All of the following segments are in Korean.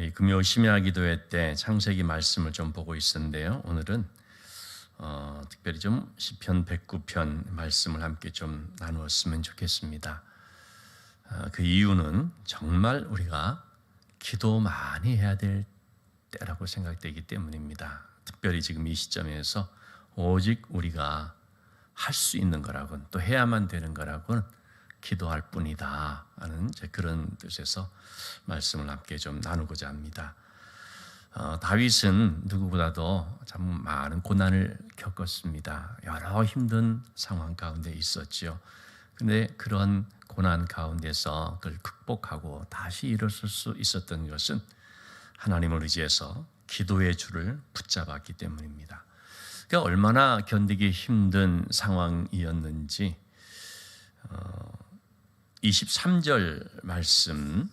우리 금요 심야 기도회 때 창세기 말씀을 좀 보고 있었는데요. 오늘은 특별히 좀 시편 109편 말씀을 함께 좀 나누었으면 좋겠습니다. 그 이유는 정말 우리가 기도 많이 해야 될 때라고 생각되기 때문입니다. 특별히 지금 이 시점에서 오직 우리가 할 수 있는 거라고는, 또 해야만 되는 거라고는 기도할 뿐이다 하는 그런 뜻에서 말씀을 함께 좀 나누고자 합니다. 다윗은 누구보다도 참 많은 고난을 겪었습니다. 여러 힘든 상황 가운데 있었지요. 그런데 그런 고난 가운데서 그걸 극복하고 다시 일어설 수 있었던 것은 하나님을 의지해서 기도의 줄을 붙잡았기 때문입니다. 그러니까 얼마나 견디기 힘든 상황이었는지 23절 말씀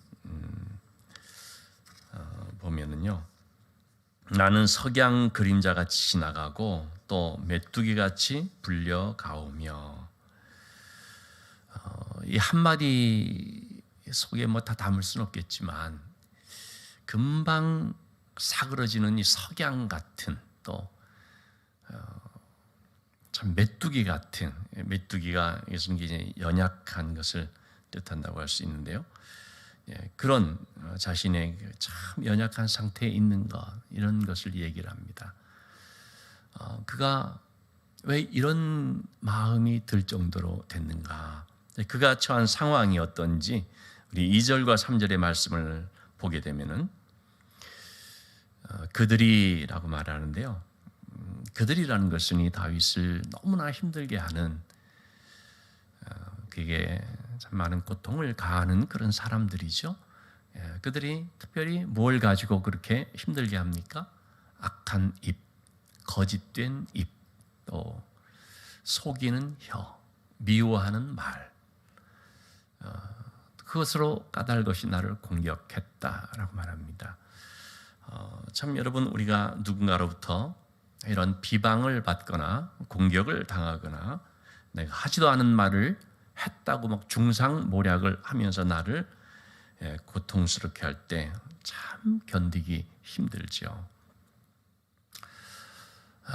보면은요, 나는 석양 그림자같이 지나가고 또 메뚜기같이 불려가오며, 이 한마디 속에 뭐 다 담을 수는 없겠지만 금방 사그러지는 이 석양 같은, 또 참 메뚜기 같은, 메뚜기가 이제 연약한 것을 뜻한다고 할 수 있는데요. 그런 자신의 참 연약한 상태에 있는 것, 이런 것을 얘기를 합니다. 그가 왜 이런 마음이 들 정도로 됐는가? 그가 처한 상황이 어떤지 우리 2절과 3절의 말씀을 보게 되면은 그들이라고 말하는데요. 그들이라는 것은 이 다윗을 너무나 힘들게 하는, 그게 참 많은 고통을 가하는 그런 사람들이죠. 그들이 특별히 뭘 가지고 그렇게 힘들게 합니까? 악한 입, 거짓된 입, 또 속이는 혀, 미워하는 말, 그것으로 까닭없이 나를 공격했다라고 말합니다. 참 여러분, 우리가 누군가로부터 이런 비방을 받거나 공격을 당하거나 내가 하지도 않은 말을 했다고 막 중상모략을 하면서 나를 고통스럽게 할 때 참 견디기 힘들죠.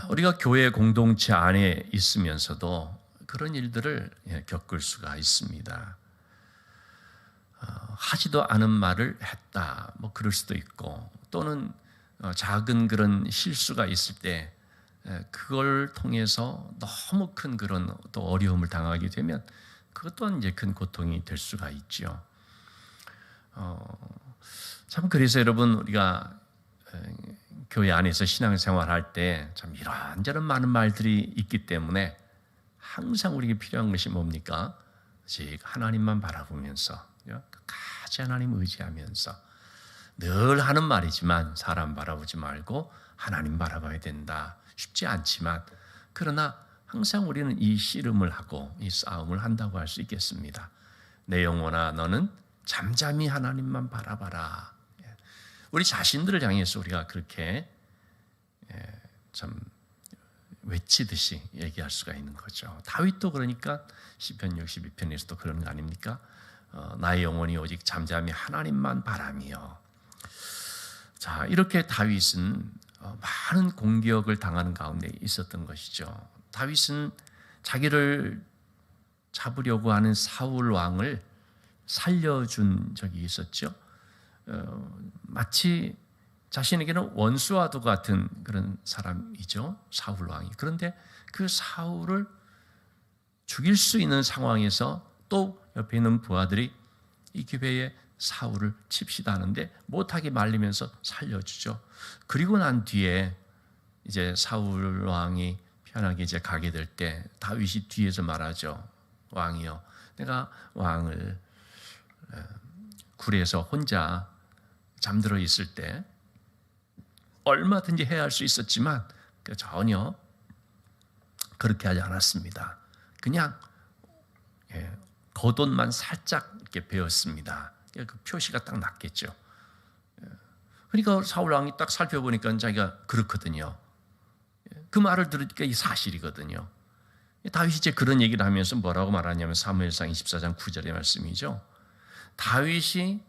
우리가 교회 공동체 안에 있으면서도 그런 일들을 겪을 수가 있습니다. 하지도 않은 말을 했다, 뭐 그럴 수도 있고, 또는 작은 그런 실수가 있을 때 그걸 통해서 너무 큰 그런 또 어려움을 당하게 되면 그것 또한 이제 큰 고통이 될 수가 있죠. 참 그래서 여러분, 우리가 교회 안에서 신앙생활할 때 참 이런저런 많은 말들이 있기 때문에 항상 우리에게 필요한 것이 뭡니까? 즉 하나님만 바라보면서, 끝까지 하나님 의지하면서, 늘 하는 말이지만 사람 바라보지 말고 하나님 바라봐야 된다. 쉽지 않지만, 그러나 항상 우리는 이 씨름을 하고 이 싸움을 한다고 할 수 있겠습니다. 내 영혼아, 너는 잠잠히 하나님만 바라봐라. 우리 자신들을 향해서 우리가 그렇게 참 외치듯이 얘기할 수가 있는 거죠. 다윗도 그러니까 시편 62편에서도 그런 거 아닙니까? 나의 영혼이 오직 잠잠히 하나님만 바라며. 자, 이렇게 다윗은 많은 공격을 당하는 가운데 있었던 것이죠. 다윗은 자기를 잡으려고 하는 사울 왕을 살려준 적이 있었죠. 마치 자신에게는 원수와도 같은 그런 사람이죠, 사울 왕이. 그런데 그 사울을 죽일 수 있는 상황에서 또 옆에 있는 부하들이 이 기회에 사울을 칩시다 하는데 못하게 말리면서 살려주죠. 그리고 난 뒤에 이제 사울 왕이 편하게 이제 가게 될 때 다윗이 뒤에서 말하죠. 왕이여, 내가 왕을 굴에서 혼자 잠들어 있을 때 얼마든지 해야 할 수 있었지만 전혀 그렇게 하지 않았습니다. 그냥 겉옷만 살짝 이렇게 베었습니다. 그 표시가 딱 났겠죠. 그러니까 사울 왕이 딱 살펴보니까 자기가 그렇거든요. 그 말을 들으니까 이 사실이거든요. 다윗이 이제 그런 얘기를 하면서 뭐라고 말하냐면 사무엘상 24장 9절의 말씀이죠. 다윗이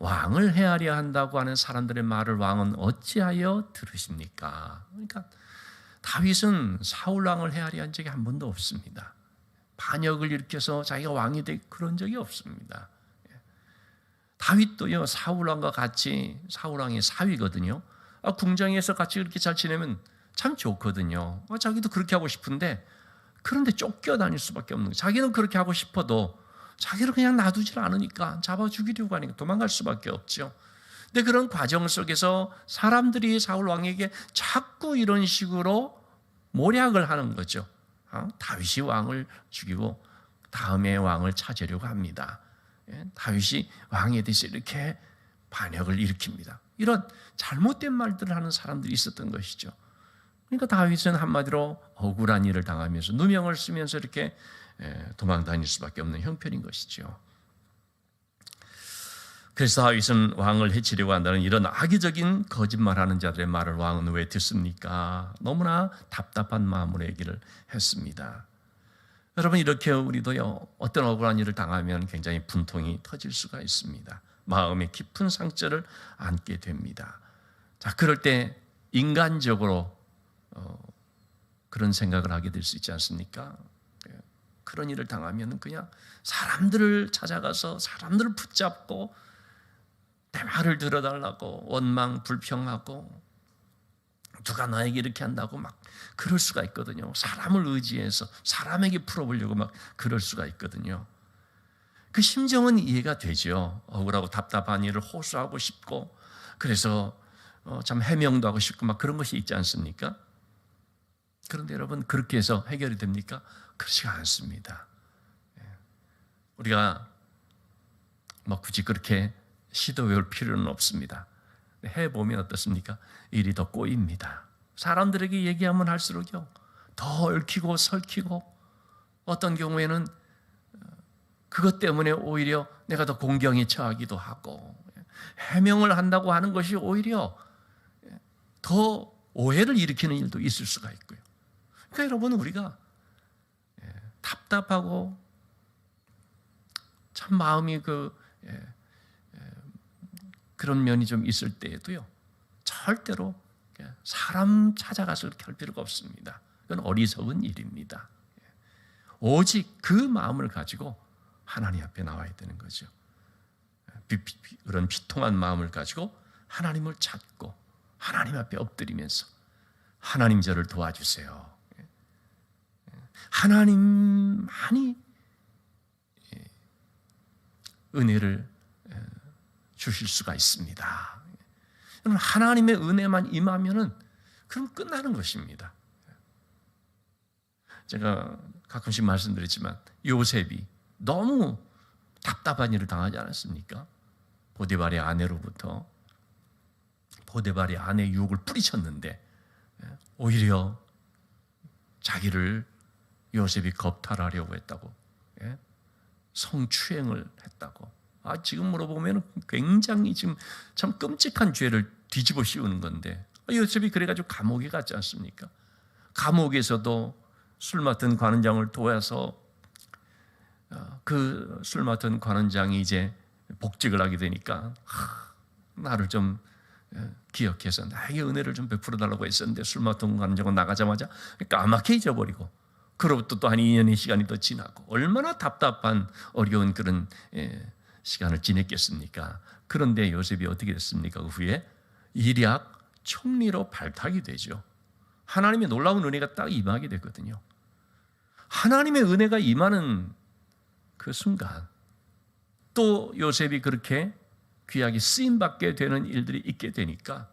왕을 헤아려 한다고 하는 사람들의 말을 왕은 어찌하여 들으십니까? 그러니까 다윗은 사울 왕을 헤아려 한 적이 한 번도 없습니다. 반역을 일으켜서 자기가 왕이 될 그런 적이 없습니다. 다윗도요, 사울 왕과 같이, 사울 왕의 사위거든요. 궁정에서 같이 그렇게 잘 지내면 참 좋거든요. 자기도 그렇게 하고 싶은데, 그런데 쫓겨다닐 수밖에 없는 거예요. 자기는 그렇게 하고 싶어도 자기를 그냥 놔두질 않으니까 잡아 죽이려고 하니까 도망갈 수밖에 없죠. 근데 그런 과정 속에서 사람들이 사울 왕에게 자꾸 이런 식으로 모략을 하는 거죠. 다윗이 왕을 죽이고 다음에 왕을 찾으려고 합니다. 다윗이 왕에 대해서 이렇게 반역을 일으킵니다. 이런 잘못된 말들을 하는 사람들이 있었던 것이죠. 그러니까 다윗은 한마디로 억울한 일을 당하면서 누명을 쓰면서 이렇게 도망 다닐 수밖에 없는 형편인 것이죠. 그래서 다윗은 왕을 해치려고 한다는 이런 악의적인 거짓말하는 자들의 말을 왕은 왜 듣습니까? 너무나 답답한 마음으로 얘기를 했습니다. 여러분, 이렇게 우리도요, 어떤 억울한 일을 당하면 굉장히 분통이 터질 수가 있습니다. 마음에 깊은 상처를 안게 됩니다. 자, 그럴 때 인간적으로 그런 생각을 하게 될 수 있지 않습니까? 그런 일을 당하면 그냥 사람들을 찾아가서 사람들을 붙잡고 내 말을 들어달라고 원망 불평하고 누가 나에게 이렇게 한다고 막 그럴 수가 있거든요. 사람을 의지해서 사람에게 풀어보려고 막 그럴 수가 있거든요. 그 심정은 이해가 되죠. 억울하고 답답한 일을 호소하고 싶고 그래서 참 해명도 하고 싶고 막 그런 것이 있지 않습니까? 그런데 여러분, 그렇게 해서 해결이 됩니까? 그렇지가 않습니다. 우리가 굳이 그렇게 시도해볼 필요는 없습니다. 해보면 어떻습니까? 일이 더 꼬입니다. 사람들에게 얘기하면 할수록요, 더 얽히고 설키고 어떤 경우에는 그것 때문에 오히려 내가 더 공경에 처하기도 하고 해명을 한다고 하는 것이 오히려 더 오해를 일으키는 일도 있을 수가 있고요. 그러니까 여러분, 우리가 답답하고 참 마음이 그런 면이 좀 있을 때에도요, 절대로 사람 찾아가서 그렇게 할 필요가 없습니다. 그건 어리석은 일입니다. 오직 그 마음을 가지고 하나님 앞에 나와야 되는 거죠. 그런 비통한 마음을 가지고 하나님을 찾고 하나님 앞에 엎드리면서 하나님, 저를 도와주세요. 하나님만이 은혜를 주실 수가 있습니다. 하나님의 은혜만 임하면은 그럼 끝나는 것입니다. 제가 가끔씩 말씀드렸지만 요셉이 너무 답답한 일을 당하지 않았습니까? 보디발의 아내로부터 보디발의 아내의 유혹을 뿌리쳤는데 오히려 자기를 요셉이 겁탈하려고 했다고, 성추행을 했다고. 지금으로 보면 굉장히 지금 참 끔찍한 죄를 뒤집어 씌우는 건데, 요셉이 그래가지고 감옥에 갔지 않습니까? 감옥에서도 술 맡은 관원장을 도와서 그 술 맡은 관원장이 이제 복직을 하게 되니까 나를 좀 기억해서 나에게 은혜를 좀 베풀어 달라고 했었는데 술 맡은 관원장은 나가자마자 까맣게 잊어버리고, 그로부터 또 한 2년의 시간이 더 지나고 얼마나 답답한 어려운 그런 시간을 지냈겠습니까? 그런데 요셉이 어떻게 됐습니까? 그 후에 일약 총리로 발탁이 되죠. 하나님의 놀라운 은혜가 딱 임하게 되거든요. 하나님의 은혜가 임하는 그 순간 또 요셉이 그렇게 귀하게 쓰임받게 되는 일들이 있게 되니까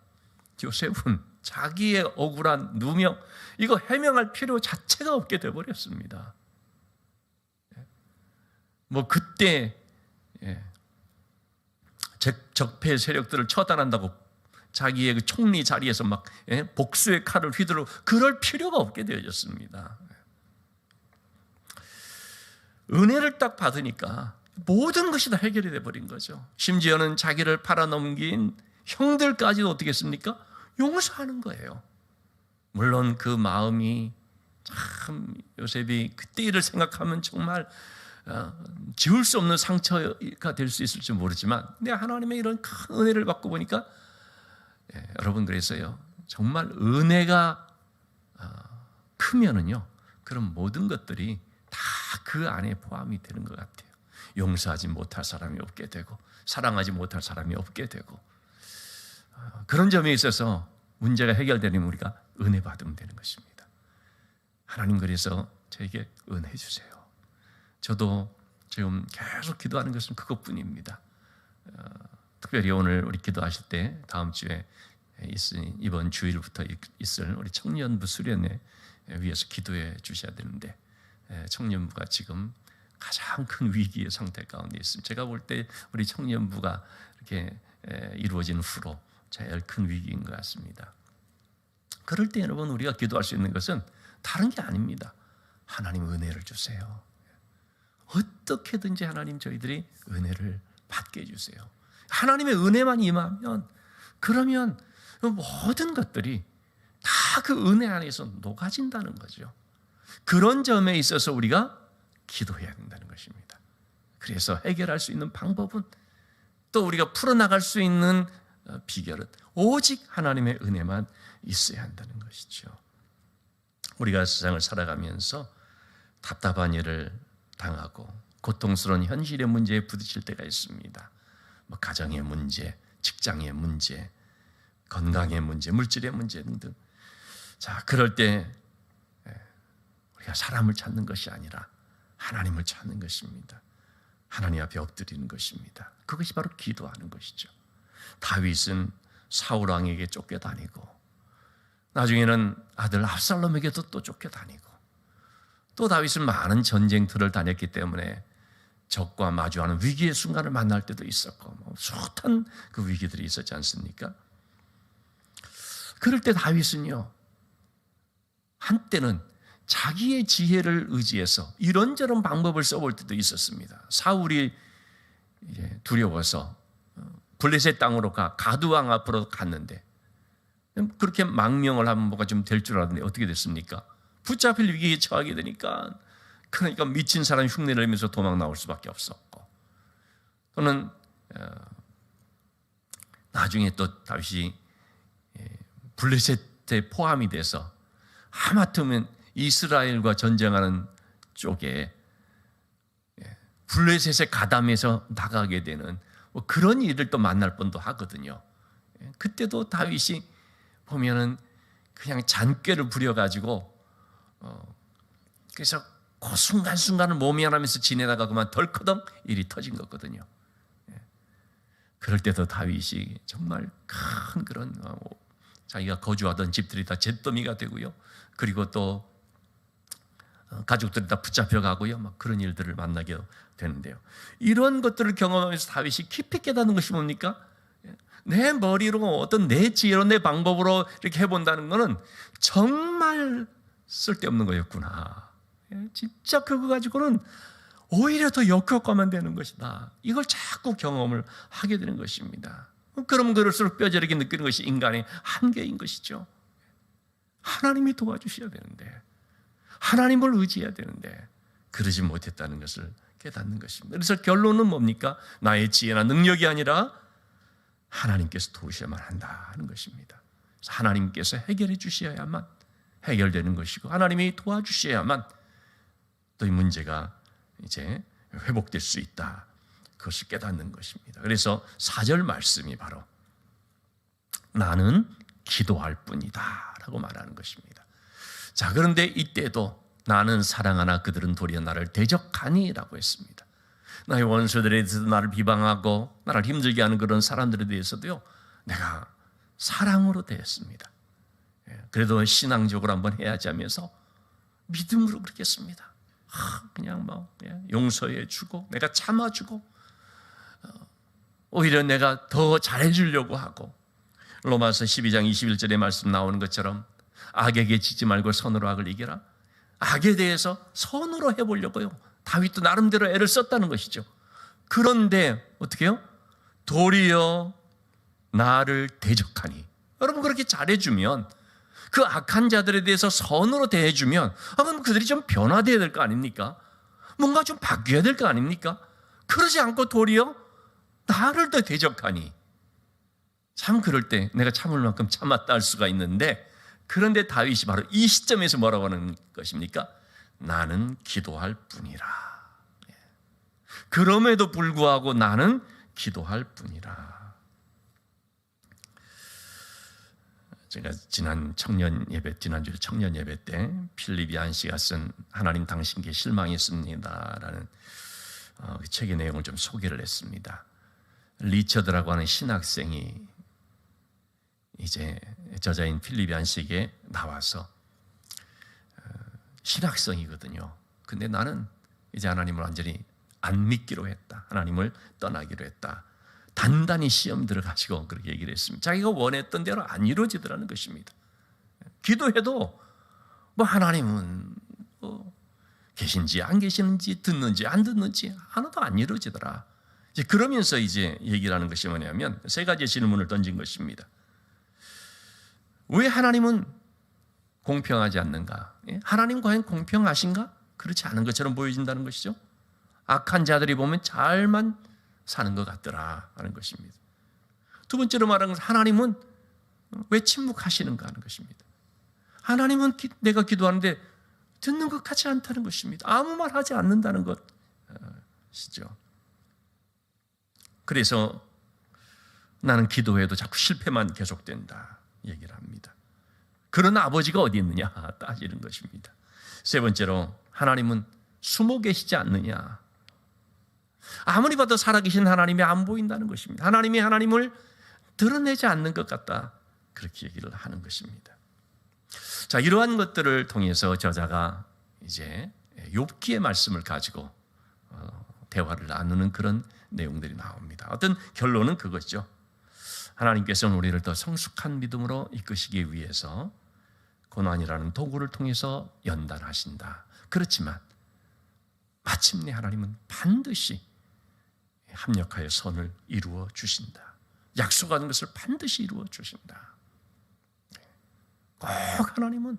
요셉은 자기의 억울한 누명, 이거 해명할 필요 자체가 없게 되어버렸습니다. 그때 적폐 세력들을 처단한다고 자기의 그 총리 자리에서 막 복수의 칼을 휘두르고 그럴 필요가 없게 되어졌습니다. 은혜를 딱 받으니까 모든 것이 다 해결이 되어버린 거죠. 심지어는 자기를 팔아넘긴 형들까지도 어떻게 했습니까? 용서하는 거예요. 물론 그 마음이 참, 요셉이 그때 일을 생각하면 정말 지울 수 없는 상처가 될 수 있을지 모르지만 내가 하나님의 이런 큰 은혜를 받고 보니까 여러분 그래서요 정말 은혜가 크면은요 그런 모든 것들이 다 그 안에 포함이 되는 것 같아요. 용서하지 못할 사람이 없게 되고 사랑하지 못할 사람이 없게 되고 그런 점에 있어서 문제가 해결되면 우리가 은혜 받으면 되는 것입니다. 하나님 그래서 저에게 은혜 주세요. 저도 지금 계속 기도하는 것은 그것뿐입니다. 특별히 오늘 우리 기도하실 때 다음 주에 이번 주일부터 있을 우리 청년부 수련회 위해서 기도해 주셔야 되는데 청년부가 지금 가장 큰 위기의 상태 가운데 있습니다. 제가 볼 때 우리 청년부가 이렇게 이루어진 후로 제일 큰 위기인 것 같습니다. 그럴 때 여러분 우리가 기도할 수 있는 것은 다른 게 아닙니다. 하나님 은혜를 주세요. 어떻게든지 하나님 저희들이 은혜를 받게 해주세요. 하나님의 은혜만 임하면 그러면 모든 것들이 다 그 은혜 안에서 녹아진다는 거죠. 그런 점에 있어서 우리가 기도해야 된다는 것입니다. 그래서 해결할 수 있는 방법은 또 우리가 풀어나갈 수 있는 비결은 오직 하나님의 은혜만 있어야 한다는 것이죠. 우리가 세상을 살아가면서 답답한 일을 당하고 고통스러운 현실의 문제에 부딪힐 때가 있습니다. 가정의 문제, 직장의 문제, 건강의 문제, 물질의 문제 등등. 자, 그럴 때 우리가 사람을 찾는 것이 아니라 하나님을 찾는 것입니다. 하나님 앞에 엎드리는 것입니다. 그것이 바로 기도하는 것이죠. 다윗은 사울 왕에게 쫓겨다니고 나중에는 아들 압살롬에게도 또 쫓겨다니고 또 다윗은 많은 전쟁터를 다녔기 때문에 적과 마주하는 위기의 순간을 만날 때도 있었고 숱한 그 위기들이 있었지 않습니까? 그럴 때 다윗은요 한때는 자기의 지혜를 의지해서 이런저런 방법을 써볼 때도 있었습니다. 사울이 이제 두려워서 블레셋 땅으로 가드왕 앞으로 갔는데 그렇게 망명을 하면 뭐가 좀 될 줄 알았는데 어떻게 됐습니까? 붙잡힐 위기에 처하게 되니까 그러니까 미친 사람 흉내를 내면서 도망 나올 수밖에 없었고 또는 나중에 또 다윗이 블레셋에 포함이 돼서 하마터면 이스라엘과 전쟁하는 쪽에 블레셋에 가담해서 나가게 되는 그런 일을 또 만날 뻔도 하거든요. 그때도 다윗이 보면은 그냥 잔꾀를 부려가지고 그래서 그 순간순간을 모면하면서 지내다가 그만 덜커덩 일이 터진 거거든요. 그럴 때도 다윗이 정말 큰 그런 자기가 거주하던 집들이 다 잿더미가 되고요. 그리고 또 가족들이 다 붙잡혀가고요. 막 그런 일들을 만나게 되는데요. 이런 것들을 경험하면서 다윗이 깊이 깨닫는 것이 뭡니까? 내 머리로 어떤 내 지혜로 내 방법으로 이렇게 해본다는 것은 정말 쓸데없는 거였구나. 진짜 그거 가지고는 오히려 더 역효과만 되는 것이다. 이걸 자꾸 경험을 하게 되는 것입니다. 그럼 그럴수록 뼈저리게 느끼는 것이 인간의 한계인 것이죠. 하나님이 도와주셔야 되는데 하나님을 의지해야 되는데 그러지 못했다는 것을 깨닫는 것입니다. 그래서 결론은 뭡니까? 나의 지혜나 능력이 아니라 하나님께서 도우셔야만 한다는 것입니다. 그래서 하나님께서 해결해 주셔야만 해결되는 것이고 하나님이 도와주셔야만 또 이 문제가 이제 회복될 수 있다. 그것을 깨닫는 것입니다. 그래서 4절 말씀이 바로 나는 기도할 뿐이다 라고 말하는 것입니다. 자, 그런데 이때도 나는 사랑하나 그들은 도리어 나를 대적하니 라고 했습니다. 나의 원수들에 대해서도 나를 비방하고 나를 힘들게 하는 그런 사람들에 대해서도요 내가 사랑으로 대했습니다. 그래도 신앙적으로 한번 해야지 하면서 믿음으로 그렇게 했습니다. 그냥 용서해 주고 내가 참아주고 오히려 내가 더 잘해주려고 하고 로마서 12장 21절의 말씀 나오는 것처럼 악에게 지지 말고 선으로 악을 이겨라. 악에 대해서 선으로 해보려고요. 다윗도 나름대로 애를 썼다는 것이죠. 그런데 어떻게 해요? 도리어 나를 대적하니. 여러분 그렇게 잘해주면 그 악한 자들에 대해서 선으로 대해주면 그럼 그들이 좀 변화되어야 될 거 아닙니까? 뭔가 좀 바뀌어야 될 거 아닙니까? 그러지 않고 도리어 나를 더 대적하니 참 그럴 때 내가 참을 만큼 참았다 할 수가 있는데, 그런데 다윗이 바로 이 시점에서 뭐라고 하는 것입니까? 나는 기도할 뿐이라. 그럼에도 불구하고 나는 기도할 뿐이라. 제가 지난주에 청년 예배 때 필립 얀 씨가 쓴 하나님 당신께 실망했습니다라는 그 책의 내용을 좀 소개를 했습니다. 리처드라고 하는 신학생이 이제 저자인 필립 얀 씨에게 나와서 신학생이거든요. 근데 나는 이제 하나님을 완전히 안 믿기로 했다. 하나님을 떠나기로 했다. 단단히 시험 들어가시고 그렇게 얘기를 했습니다. 자기가 원했던 대로 안 이루어지더라는 것입니다. 기도해도 뭐 하나님은 계신지 안 계시는지 듣는지 안 듣는지 하나도 안 이루어지더라. 이제 그러면서 이제 얘기를 하는 것이 뭐냐면 세 가지 질문을 던진 것입니다. 왜 하나님은 공평하지 않는가? 하나님 과연 공평하신가? 그렇지 않은 것처럼 보여진다는 것이죠. 악한 자들이 보면 잘만 사는 것 같더라 하는 것입니다. 두 번째로 말하는 것은 하나님은 왜 침묵하시는가 하는 것입니다. 하나님은 내가 기도하는데 듣는 것 같지 않다는 것입니다. 아무 말 하지 않는다는 것이죠. 그래서 나는 기도해도 자꾸 실패만 계속된다 얘기를 합니다. 그런 아버지가 어디 있느냐 따지는 것입니다. 세 번째로 하나님은 숨어 계시지 않느냐. 아무리 봐도 살아계신 하나님이 안 보인다는 것입니다. 하나님이 하나님을 드러내지 않는 것 같다. 그렇게 얘기를 하는 것입니다. 자, 이러한 것들을 통해서 저자가 이제 욥기의 말씀을 가지고 대화를 나누는 그런 내용들이 나옵니다. 어떤 결론은 그거죠. 하나님께서는 우리를 더 성숙한 믿음으로 이끄시기 위해서 고난이라는 도구를 통해서 연단하신다. 그렇지만 마침내 하나님은 반드시 합력하여 선을 이루어 주신다. 약속하는 것을 반드시 이루어 주신다. 꼭 하나님은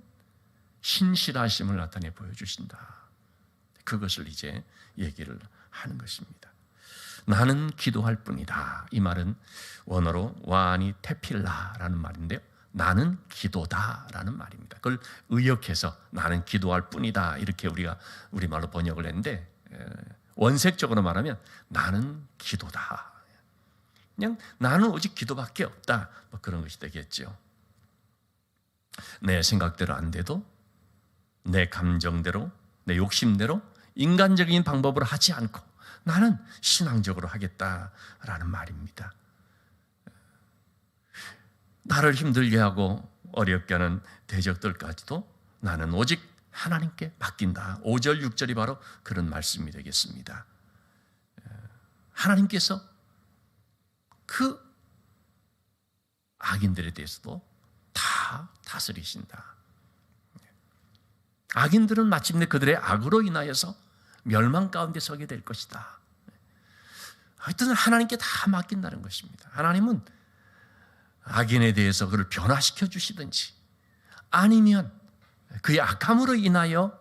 신실하심을 나타내 보여주신다. 그것을 이제 얘기를 하는 것입니다. 나는 기도할 뿐이다. 이 말은 원어로 와니 테필라라는 말인데요. 나는 기도다라는 말입니다. 그걸 의역해서 나는 기도할 뿐이다 이렇게 우리가 우리말로 번역을 했는데, 원색적으로 말하면 나는 기도다. 그냥 나는 오직 기도밖에 없다. 뭐 그런 것이 되겠죠. 내 생각대로 안 돼도 내 감정대로 내 욕심대로 인간적인 방법으로 하지 않고 나는 신앙적으로 하겠다라는 말입니다. 나를 힘들게 하고 어렵게 하는 대적들까지도 나는 오직 하나님께 맡긴다. 5절 6절이 바로 그런 말씀이 되겠습니다. 하나님께서 그 악인들에 대해서도 다 다스리신다. 악인들은 마침내 그들의 악으로 인하여서 멸망 가운데 서게 될 것이다. 하여튼 하나님께 다 맡긴다는 것입니다. 하나님은 악인에 대해서 그를 변화시켜 주시든지 아니면 그의 악함으로 인하여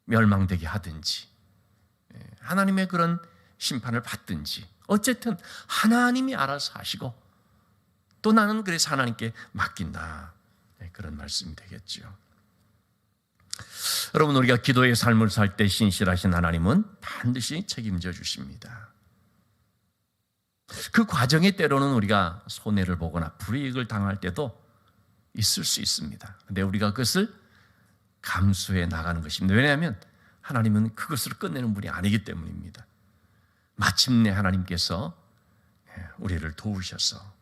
멸망되게 하든지 하나님의 그런 심판을 받든지 어쨌든 하나님이 알아서 하시고 또 나는 그래서 하나님께 맡긴다. 그런 말씀이 되겠죠. 여러분, 우리가 기도의 삶을 살 때 신실하신 하나님은 반드시 책임져 주십니다. 그 과정에 때로는 우리가 손해를 보거나 불이익을 당할 때도 있을 수 있습니다. 그런데 우리가 그것을 감수해 나가는 것입니다. 왜냐하면 하나님은 그것을 끝내는 분이 아니기 때문입니다. 마침내 하나님께서 우리를 도우셔서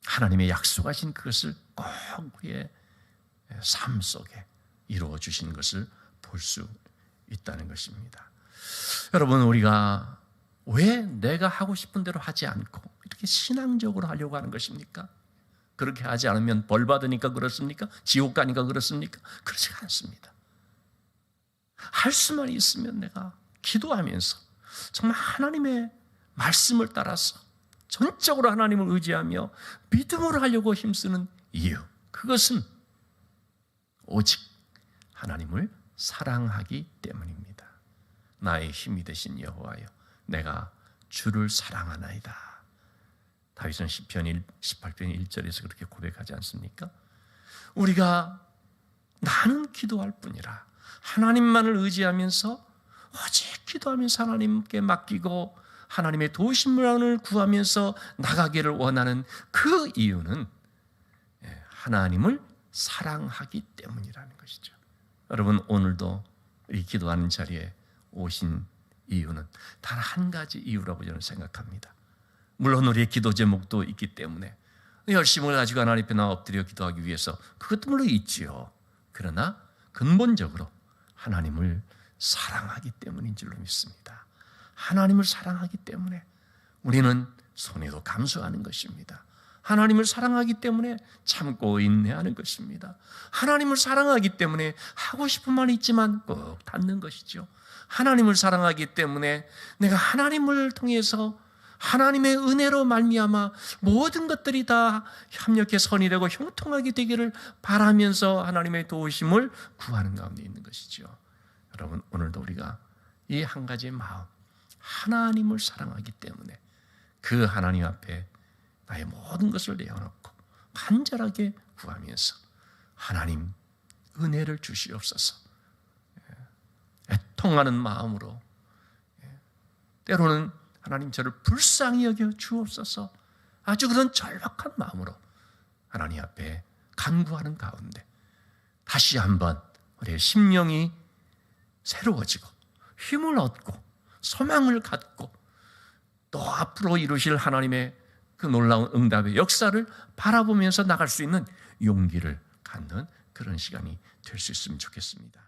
하나님의 약속하신 그것을 꼭 우리의 삶 속에 이루어 주신 것을 볼 수 있다는 것입니다. 여러분, 우리가 왜 내가 하고 싶은 대로 하지 않고 이렇게 신앙적으로 하려고 하는 것입니까? 그렇게 하지 않으면 벌 받으니까 그렇습니까? 지옥 가니까 그렇습니까? 그렇지 않습니다. 할 수만 있으면 내가 기도하면서 정말 하나님의 말씀을 따라서 전적으로 하나님을 의지하며 믿음으로 하려고 힘쓰는 이유, 그것은 오직 하나님을 사랑하기 때문입니다. 나의 힘이 되신 여호와여, 내가 주를 사랑하나이다. 다윗은 시편 18편 1절에서 그렇게 고백하지 않습니까? 우리가 나는 기도할 뿐이라 하나님만을 의지하면서 오직 기도하면서 하나님께 맡기고 하나님의 도우심을 구하면서 나가기를 원하는 그 이유는 하나님을 사랑하기 때문이라는 것이죠. 여러분, 오늘도 이 기도하는 자리에 오신 이유는 단 한 가지 이유라고 저는 생각합니다. 물론 우리의 기도 제목도 있기 때문에 열심을 가지고 하나님 앞에 나와 엎드려 기도하기 위해서 그것도 물론 있지요. 그러나 근본적으로 하나님을 사랑하기 때문인 줄로 믿습니다. 하나님을 사랑하기 때문에 우리는 손해도 감수하는 것입니다. 하나님을 사랑하기 때문에 참고 인내하는 것입니다. 하나님을 사랑하기 때문에 하고 싶은 말이 있지만 꼭 닫는 것이죠. 하나님을 사랑하기 때문에 내가 하나님을 통해서 하나님의 은혜로 말미암아 모든 것들이 다 협력해 선이 되고 형통하게 되기를 바라면서 하나님의 도우심을 구하는 가운데 있는 것이죠. 여러분, 오늘도 우리가 이 한 가지의 마음, 하나님을 사랑하기 때문에 그 하나님 앞에 나의 모든 것을 내어놓고 간절하게 구하면서 하나님 은혜를 주시옵소서, 애통하는 마음으로, 때로는 하나님 저를 불쌍히 여겨 주옵소서, 아주 그런 절박한 마음으로 하나님 앞에 간구하는 가운데 다시 한번 우리의 심령이 새로워지고 힘을 얻고 소망을 갖고 또 앞으로 이루실 하나님의 그 놀라운 응답의 역사를 바라보면서 나갈 수 있는 용기를 갖는 그런 시간이 될 수 있으면 좋겠습니다.